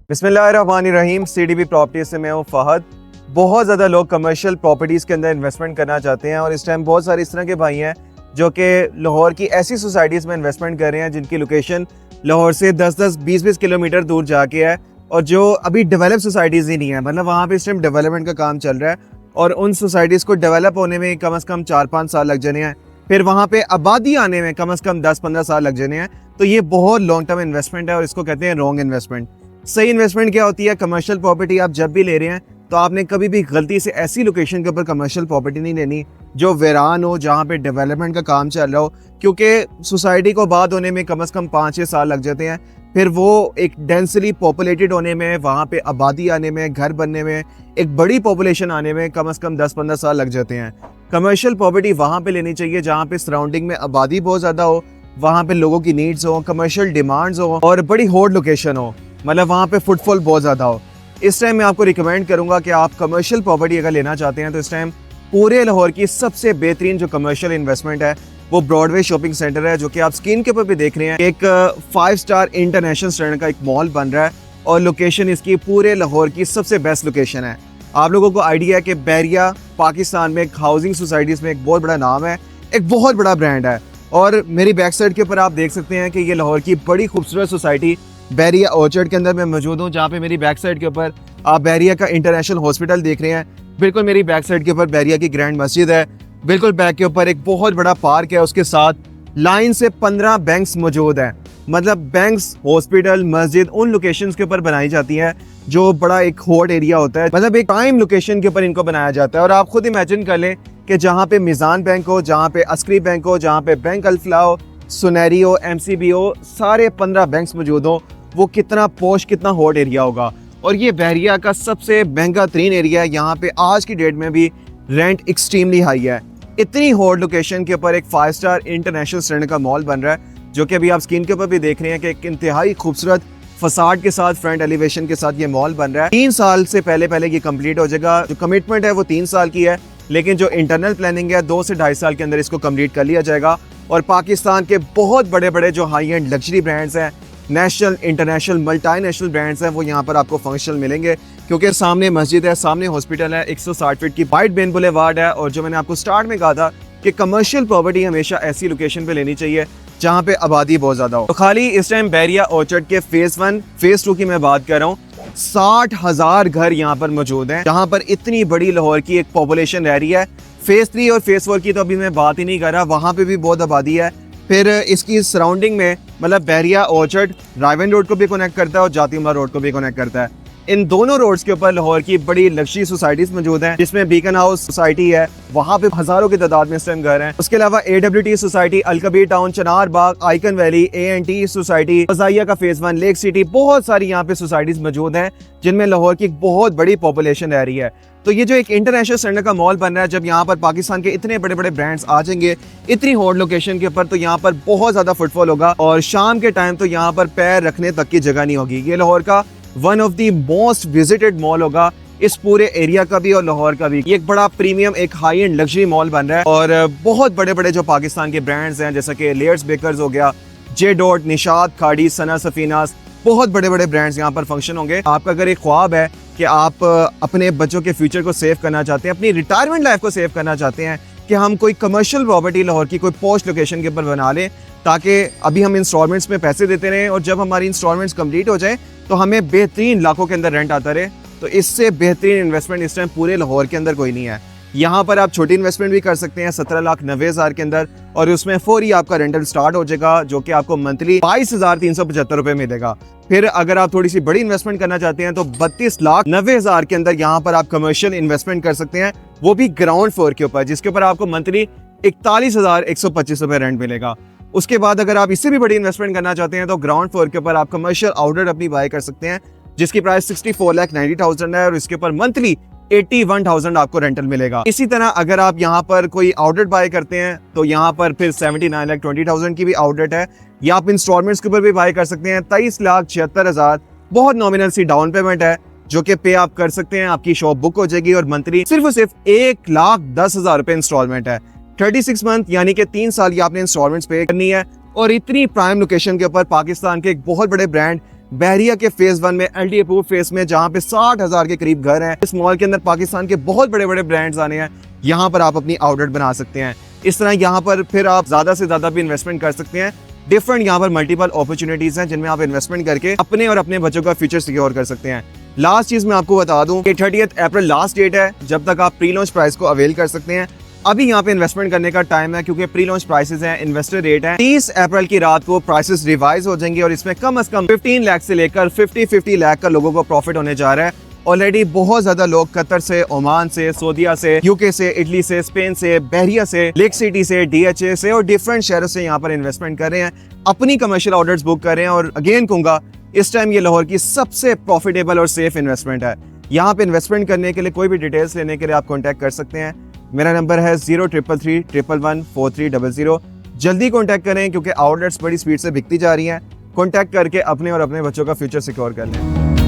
बिस्मिल्लाहिर्रहमानिर्रहीम। CDB property से मैं हूँ फहद। बहुत ज़्यादा लोग कमर्शियल प्रॉपर्टीज़ के अंदर इन्वेस्टमेंट करना चाहते हैं और इस टाइम बहुत सारे इस तरह के भाई हैं जो कि लाहौर की ऐसी सोसाइटीज़ में इन्वेस्टमेंट कर रहे हैं जिनकी लोकेशन लाहौर से 10-10, 20-20 किलोमीटर दूर जाके है और जो अभी डेवलप सोसाइटीज़ ही नहीं है। मतलब वहाँ पे इस टाइम डेवलपमेंट का काम चल रहा है और उन सोसाइटीज़ को डेवलप होने में कम से कम 4-5 साल लग जाने हैं, फिर वहाँ पे आबादी आने में कम से कम 10-15 साल लग जाने हैं। तो ये बहुत लॉन्ग टर्म इन्वेस्टमेंट है और इसको कहते हैं रॉन्ग इन्वेस्टमेंट। सही इन्वेस्टमेंट क्या होती है? कमर्शियल प्रॉपर्टी आप जब भी ले रहे हैं तो आपने कभी भी गलती से ऐसी लोकेशन के ऊपर कमर्शियल प्रॉपर्टी नहीं लेनी जो वीरान हो, जहाँ पे डेवलपमेंट का काम चल रहा हो, क्योंकि सोसाइटी को आबाद होने में कम से कम 5-6 साल लग जाते हैं। फिर वो एक डेंसली पॉपुलेटेड होने में, वहाँ पे आबादी आने में, घर बनने में, एक बड़ी पॉपुलेशन आने में कम से कम 10-15 साल लग जाते हैं। कमर्शियल प्रॉपर्टी वहाँ पे लेनी चाहिए जहाँ पे सराउंडिंग में आबादी बहुत ज़्यादा हो, वहाँ पे लोगों की नीड्स हो, कमर्शियल डिमांड्स हो और बड़ी हॉट लोकेशन हो, मतलब वहाँ पे फुटफॉल बहुत ज़्यादा हो। इस टाइम मैं आपको रिकमेंड करूँगा कि आप कमर्शियल प्रॉपर्टी अगर लेना चाहते हैं तो इस टाइम पूरे लाहौर की सबसे बेहतरीन जो कमर्शियल इन्वेस्टमेंट है वो ब्रॉडवे शॉपिंग सेंटर है, जो कि आप स्क्रीन के ऊपर भी देख रहे हैं। एक 5 स्टार इंटरनेशनल स्टैंडर्ड का एक मॉल बन रहा है और लोकेशन इसकी पूरे लाहौर की सबसे बेस्ट लोकेशन है। आप लोगों को आइडिया है कि बैरिया पाकिस्तान में हाउसिंग सोसाइटीज़ में एक बहुत बड़ा नाम है, एक बहुत बड़ा ब्रांड है। और मेरी बैक साइड के ऊपर आप देख सकते हैं कि ये लाहौर की बड़ी खूबसूरत सोसाइटी बैरिया ऑर्चर्ड के अंदर मैं मौजूद हूँ, जहाँ पे मेरी बैक साइड के ऊपर आप बैरिया का इंटरनेशनल हॉस्पिटल देख रहे हैं। बिल्कुल मेरी बैक साइड के ऊपर बैरिया की ग्रैंड मस्जिद है, बिल्कुल बैक के ऊपर एक बहुत बड़ा पार्क है, उसके साथ लाइन से 15 बैंक्स मौजूद हैं। मतलब बैंक्स, हॉस्पिटल, मस्जिद उन लोकेशंस के ऊपर बनाई जाती है जो बड़ा एक हॉट एरिया होता है, मतलब एक प्राइम लोकेशन के ऊपर इनको बनाया जाता है। और आप खुद इमेजिन कर लें कि जहाँ पे मिजान बैंक हो, जहाँ पे अस्करी बैंक हो, जहाँ पे बैंक अल्फला हो, सुनहरी हो, MCB हो, सारे 15 बैंक्स मौजूद हो, वो कितना पॉश, कितना हॉट एरिया होगा। और ये बहरिया का सबसे महंगा तरीन एरिया है। यहाँ पे आज की डेट में भी रेंट एक्सट्रीमली हाई है। इतनी हॉट लोकेशन के ऊपर एक 5 स्टार इंटरनेशनल स्टैंडर्ड का मॉल बन रहा है, जो कि अभी आप स्क्रीन के ऊपर भी देख रहे हैं कि एक इंतहाई खूबसूरत फसाड के साथ, फ्रंट एलिवेशन के साथ ये मॉल बन रहा है। 3 साल से पहले ये कंप्लीट हो जाएगा। जो कमिटमेंट है वो 3 साल की है, लेकिन जो इंटरनल प्लानिंग है 2 से 2.5 साल के अंदर इसको कंप्लीट कर लिया जाएगा। और पाकिस्तान के बहुत बड़े बड़े जो हाई एंड लग्जरी ब्रांड्स हैं, नेशनल, इंटरनेशनल, मल्टीनेशनल ब्रांड्स हैं, वो यहाँ पर आपको फंक्शनल मिलेंगे, क्योंकि सामने मस्जिद है, सामने हॉस्पिटल है, 160 फीट की वाइड बेन बुलेवार्ड है। और जो मैंने आपको स्टार्ट में कहा था कि कमर्शियल प्रॉपर्टी हमेशा ऐसी लोकेशन पे लेनी चाहिए जहाँ पे आबादी बहुत ज़्यादा हो। तो खाली इस टाइम बैरिया ऑर्चर्ड के फेज़ 1, फेज़ 2 की मैं बात कर रहा हूँ, 60,000 घर यहाँ पर मौजूद हैं, जहाँ पर इतनी बड़ी लाहौर की एक पॉपुलेशन रह रही है। फेज़ 3 और फेज़ 4 की तो अभी मैं बात ही नहीं कर रहा, वहाँ पे भी बहुत आबादी है। फिर इसकी सराउंडिंग में मतलब बैरिया ऑर्चर्ड रायवन रोड को भी कनेक्ट करता है और जातिमा रोड को भी कनेक्ट करता है। इन दोनों रोड्स के ऊपर लाहौर की बड़ी लग्जरी सोसाइटीज मौजूद हैं, जिसमें बीकन हाउस सोसाइटी है, वहाँ पे हजारों की तादाद में इस टाइम घर हैं। उसके अलावा AWT सोसाइटी, अलकबीर टाउन, चनार बाग, आइकन वैली, ANT सोसाइटी, फजाइया का फेज़ 1, लेक सिटी, बहुत सारी यहाँ पे सोसाइटीज मौजूद हैं जिनमें लाहौर की एक बहुत बड़ी पॉपुलेशन रह रही है। तो ये जो एक इंटरनेशनल स्टैंडर्ड का मॉल बन रहा है, जब यहाँ पर पाकिस्तान के इतने बड़े बड़े ब्रांड्स आ जाएंगे इतनी हॉट लोकेशन के ऊपर, तो यहाँ पर बहुत ज्यादा फुटफॉल होगा और शाम के टाइम तो यहाँ पर पैर रखने तक की जगह नहीं होगी। ये लाहौर का one of the most visited mall होगा, इस पूरे एरिया का भी और लाहौर का भी। ये एक बड़ा प्रीमियम, एक हाई एंड लग्जरी मॉल बन रहा है और बहुत बड़े बड़े जो पाकिस्तान के ब्रांड्स हैं, जैसे कि लेयर्स बेकर्स हो गया, जे डॉट, निशात, खाड़ी, सना, सफीनास, बहुत बड़े बड़े ब्रांड्स यहाँ पर फंक्शन होंगे। आपका अगर एक ख्वाब है कि आप अपने बच्चों के फ्यूचर को सेव करना चाहते हैं, अपनी रिटायरमेंट लाइफ को सेव करना चाहते हैं, कि हम कोई कमर्शियल प्रॉपर्टी लाहौर की कोई पॉश लोकेशन के ऊपर बना लें, ताकि अभी हम इंस्टॉलमेंट्स में पैसे देते रहें और जब हमारी इंस्टॉलमेंट्स कंप्लीट हो जाए तो हमें बेहतरीन लाखों के अंदर रेंट आता रहे, तो इससे बेहतरीन इन्वेस्टमेंट इस टाइम पूरे लाहौर के अंदर कोई नहीं है। यहाँ पर आप छोटी इन्वेस्टमेंट भी कर सकते हैं 17,90,000 के अंदर, और उसमें फौरी आपका रेंटल स्टार्ट हो जाएगा, जो कि आपको मंथली 22,375 रुपए मिलेगा। फिर अगर आप थोड़ी सी बड़ी इन्वेस्टमेंट करना चाहते हैं तो 32,90,000 के अंदर यहाँ पर आप कमर्शियल इन्वेस्टमेंट कर सकते हैं, वो भी ग्राउंड फ्लोर के ऊपर, जिसके ऊपर आपको मंथली 41,125 रुपए रेंट मिलेगा। उसके बाद अगर आप इससे भी बड़ी इन्वेस्टमेंट करना चाहते हैं तो ग्राउंड फ्लोर के ऊपर आप कमर्शियल आउटलेट अपनी बाय कर सकते हैं, जिसकी प्राइस 64,90,000 है और इसके ऊपर मंथली 81,000 आपको रेंटल मिलेगा। इसी तरह अगर आप यहाँ पर कोई आउटलेट बाय करते हैं तो यहाँ पर फिर 79,20,000 की भी आउटलेट है, या आप इंस्टॉलमेंट्स के ऊपर भी बाय कर सकते हैं। 23,76,000 बहुत नॉमिनल सी डाउन पेमेंट है, जो कि पे आप कर सकते हैं, आपकी शॉप बुक हो जाएगी और मंथली सिर्फ और सिर्फ 1,10,000 रुपए इंस्टॉलमेंट है। 36 मंथ यानी कि 3 साल की आपने इंस्टॉलमेंट्स पे करनी है। और इतनी प्राइम लोकेशन के ऊपर पाकिस्तान के एक बहुत बड़े ब्रांड बहरिया के फेज 1 में LD अप्रूव फेज में, जहां पे 60,000 के करीब घर हैं। इस मॉल के अंदर पाकिस्तान के बहुत बड़े बड़े ब्रांड्स आने हैं, यहाँ पर आप अपनी आउटलेट बना सकते हैं। इस तरह यहाँ पर फिर आप ज्यादा से ज्यादा भी इन्वेस्टमेंट कर सकते हैं। डिफरेंट यहाँ पर मल्टीपल अपॉर्चुनिटीज हैं जिनमें आप इन्वेस्टमेंट करके अपने और अपने बच्चों का फ्यूचर सिक्योर कर सकते हैं। लास्ट चीज मैं आपको बता दूं कि 30 अप्रैल लास्ट डेट है जब तक आप प्री लॉन्च प्राइस को अवेल कर सकते हैं। अभी यहाँ पे इन्वेस्टमेंट करने का टाइम है क्योंकि प्री लॉन्च प्राइसेस हैं, इन्वेस्टर रेट है। 30 अप्रैल की रात को प्राइसेस रिवाइज हो जाएंगे और इसमें कम से कम 15 लाख से लेकर 50 लाख का लोगों को प्रॉफिट होने जा रहा है। ऑलरेडी बहुत ज्यादा लोग कतर से, ओमान से, सऊदीया से, यूके से, इटली से, स्पेन से, बहरिया से, लेक सिटी से, DHA से और डिफरेंट शहरों से यहाँ पर इन्वेस्टमेंट कर रहे हैं, अपनी कमर्शियल ऑर्डर्स बुक कर रहे हैं। और अगेन कहूंगा, इस टाइम ये लाहौर की सबसे प्रॉफिटेबल और सेफ इन्वेस्टमेंट है। यहाँ पे इन्वेस्टमेंट करने के लिए, कोई भी डिटेल्स लेने के लिए आप कॉन्टैक्ट कर सकते हैं। मेरा नंबर है 0333114300। जल्दी कॉन्टैक्ट करें क्योंकि आउटलेट्स बड़ी स्पीड से बिकती जा रही हैं। कॉन्टैक्ट करके अपने और अपने बच्चों का फ्यूचर सिक्योर कर लें।